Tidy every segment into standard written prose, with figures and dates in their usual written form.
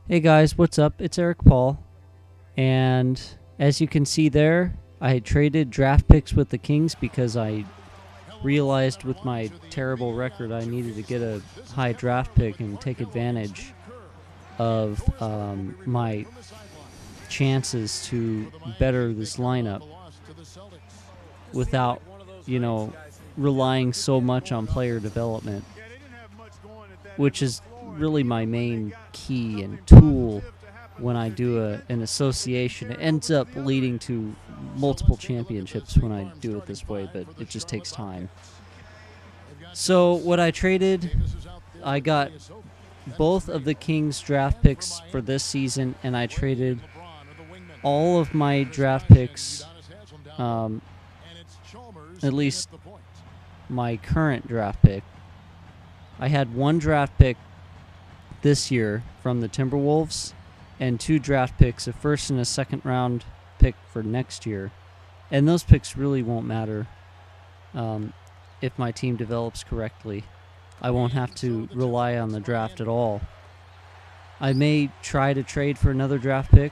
Hey guys, what's up? It's Eric Paul, and as you can see there, I traded draft picks with the Kings because I realized with my terrible record I needed to get a high draft pick and take advantage of my chances to better this lineup without, relying so much on player development, which is really my main key and tool when I do an association. It ends up leading to multiple championships when I do it this way, but it just takes time. So what I traded, I got both of the Kings draft picks for this season, and I traded all of my draft picks, at least my current draft pick. I had one draft pick this year from the Timberwolves and two draft picks, a first and a second round pick for next year. And those picks really won't matter if my team develops correctly. I won't have to rely on the draft at all. I may try to trade for another draft pick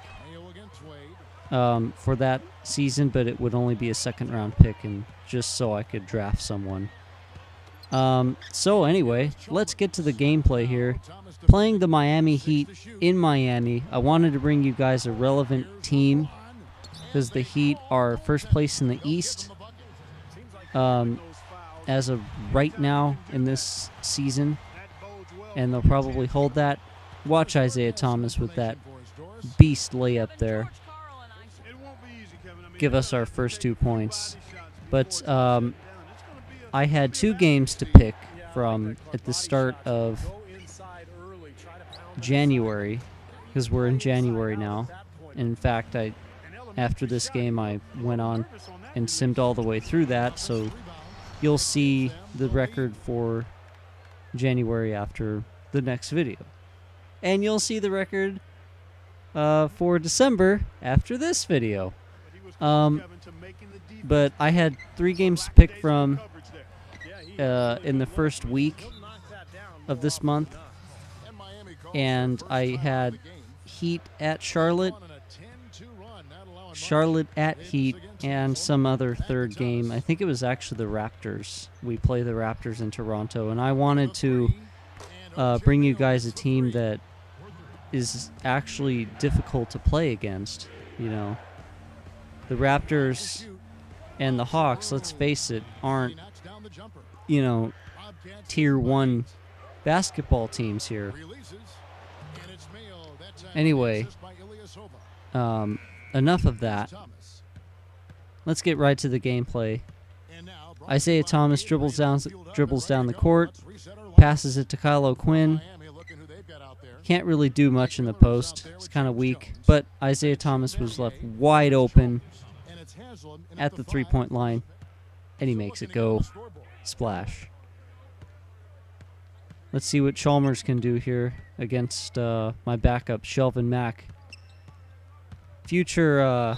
for that season, but it would only be a second round pick, and just so I could draft someone. So anyway, let's get to the gameplay here. Playing the Miami Heat in Miami, I wanted to bring you guys a relevant team because the Heat are first place in the East as of right now in this season, and they'll probably hold that. Watch Isaiah Thomas with that beast layup there. Give us our first 2 points. But I had two games to pick from at the start of January, because we're in January now. In fact, after this game, I went on and simmed all the way through that, so you'll see the record for January after the next video. And you'll see the record for December after this video. But I had 3 games to pick from in the first week of this month, and I had Heat at Charlotte, Charlotte at Heat, and some other third game. I think it was actually the Raptors. We play the Raptors in Toronto, and I wanted to bring you guys a team that is actually difficult to play against. The Raptors and the Hawks, let's face it, aren't tier 1 basketball teams here. Anyway, enough of that. Let's get right to the gameplay. Isaiah Thomas dribbles down the court, passes it to Kyle O'Quinn. Can't really do much in the post. It's kind of weak, but Isaiah Thomas was left wide open at the three-point line, and he makes it go. Splash. Let's see what Chalmers can do here against my backup, Shelvin Mack. Future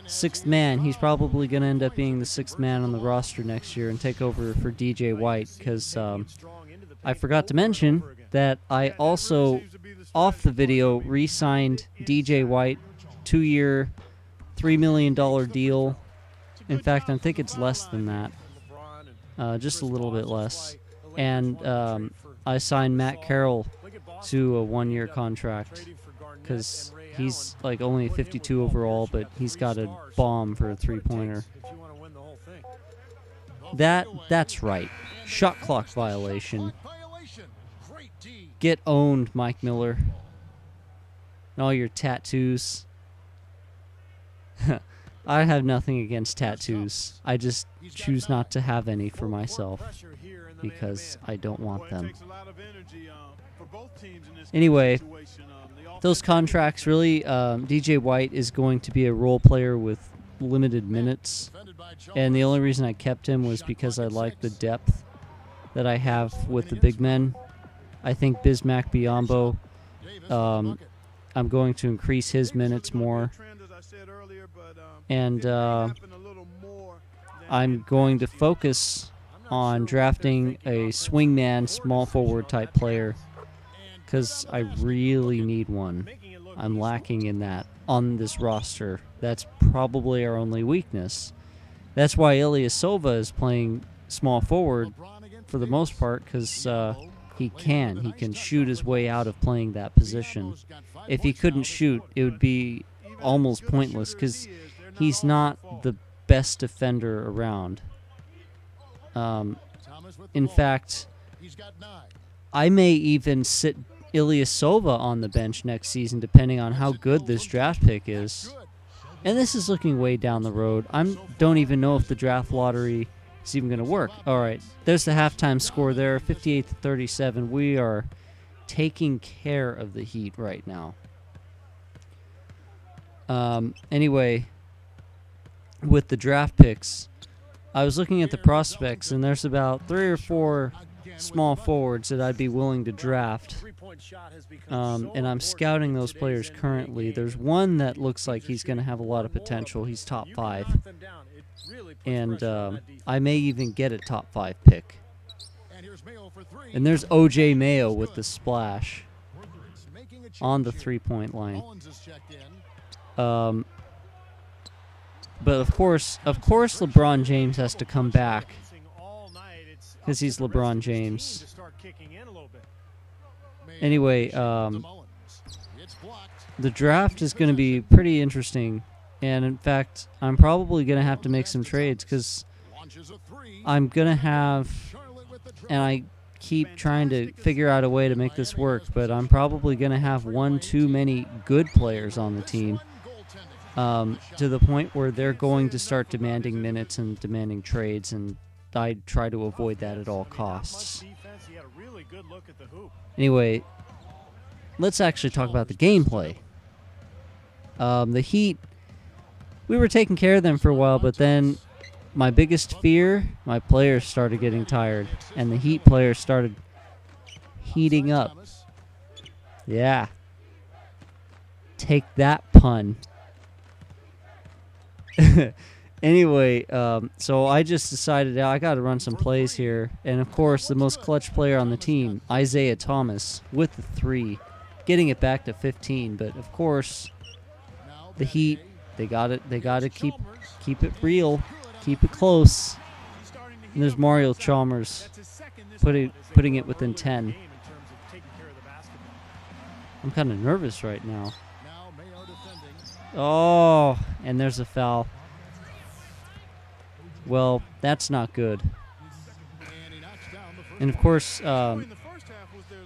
sixth man. He's probably going to end up being the sixth man on the roster next year and take over for DJ White, because I forgot to mention that I also, off the video, re-signed DJ White, 2-year, $3 million deal. In fact, I think it's less than that. Just a little bit less. And I signed Matt Carroll to a 1-year contract because he's like only 52 overall, but he's got a bomb for a three-pointer. That's right. Shot clock violation. Get owned, Mike Miller. And all your tattoos. I have nothing against tattoos. I just choose not to have any for myself because I don't want them. Anyway, those contracts really, DJ White is going to be a role player with limited minutes, and the only reason I kept him was because I like the depth that I have with the big men. I think Bismack Biyombo, I'm going to increase his minutes more. And I'm going to focus on drafting a swingman, small forward type player because I really need one. I'm lacking in that on this roster. That's probably our only weakness. That's why Ilyasova is playing small forward for the most part, because he can shoot his way out of playing that position. If he couldn't shoot, it would be almost pointless, because he's not the best defender around. In fact, I may even sit Ilyasova on the bench next season, depending on how good this draft pick is. And this is looking way down the road. I don't even know if the draft lottery is even going to work. All right, there's the halftime score there, 58-37. We are taking care of the Heat right now. Anyway, with the draft picks, I was looking at the prospects, and there's about 3 or 4 small forwards that I'd be willing to draft. And I'm scouting those players currently. There's one that looks like he's going to have a lot of potential. He's top 5. And I may even get a top 5 pick. And there's O.J. Mayo with the splash on the 3-point line. But of course LeBron James has to come back, because he's LeBron James. Anyway, the draft is going to be pretty interesting. And in fact, I'm probably going to have to make some trades, because I'm going to have, and I keep trying to figure out a way to make this work, but I'm probably going to have one too many good players on the team, to the point where they're going to start demanding minutes and demanding trades, and I try to avoid that at all costs. Anyway, let's actually talk about the gameplay. The Heat, we were taking care of them for a while, but then my biggest fear, my players started getting tired, and the Heat players started heating up. Yeah. Take that, pun. Anyway, so I just decided I got to run some plays here. And, of course, the most clutch player on the team, Isaiah Thomas, with the 3, getting it back to 15. But, of course, the Heat, they got to keep it real, keep it close. And there's Mario Chalmers putting it within 10. I'm kind of nervous right now. Oh, and there's a foul. Well, that's not good. And, of course,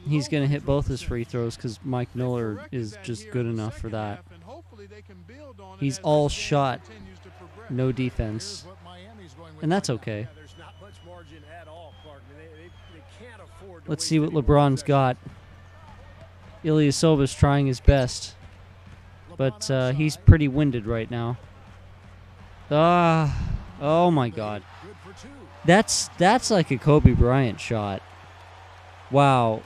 he's going to hit both his free throws, because Mike Miller is just good enough for that. He's all shot, no defense. And that's okay. Let's see what LeBron's got. Ilyasova's trying his best, but he's pretty winded right now. Oh my God. That's like a Kobe Bryant shot. Wow.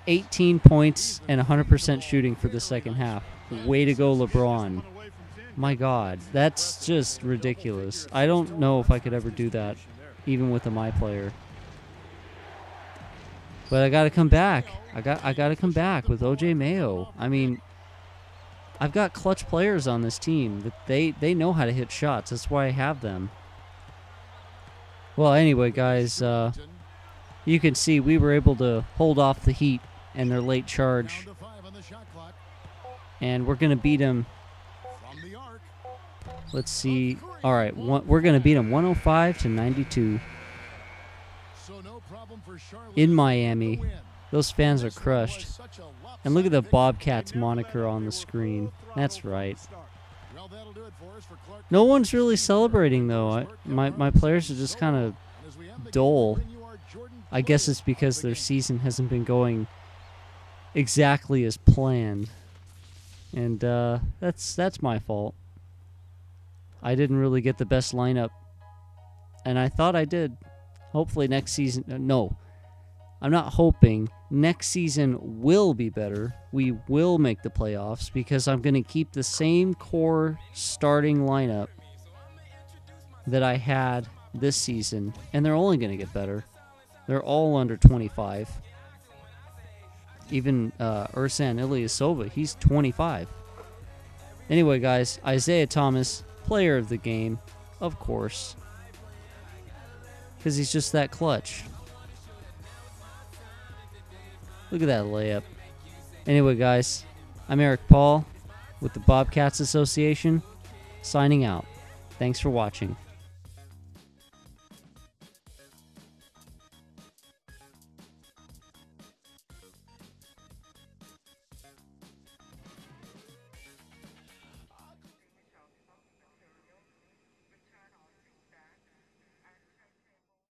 18 points and 100% shooting for the second half. Way to go, LeBron. My God, that's just ridiculous. I don't know if I could ever do that, even with a my player. But I got to come back. I got to come back with O.J. Mayo. I mean, I've got clutch players on this team that they know how to hit shots. That's why I have them. Well, anyway, guys, you can see we were able to hold off the Heat and their late charge, and we're going to beat them. Let's see. All right, we're going to beat them 105-92 in Miami. Those fans are crushed. And look at the Bobcats moniker on the screen. That's right. No one's really celebrating, though. My players are just kind of dull. I guess it's because their season hasn't been going exactly as planned. And that's my fault. I didn't really get the best lineup. And I thought I did. Hopefully next season... No. I'm not hoping. Next season will be better. We will make the playoffs, because I'm going to keep the same core starting lineup that I had this season, and they're only going to get better. They're all under 25. Even Ersan Ilyasova, he's 25. Anyway, guys, Isaiah Thomas, player of the game, of course, because he's just that clutch. Look at that layup. Anyway, guys, I'm Eric Paul with the Bobcats Association, signing out. Thanks for watching.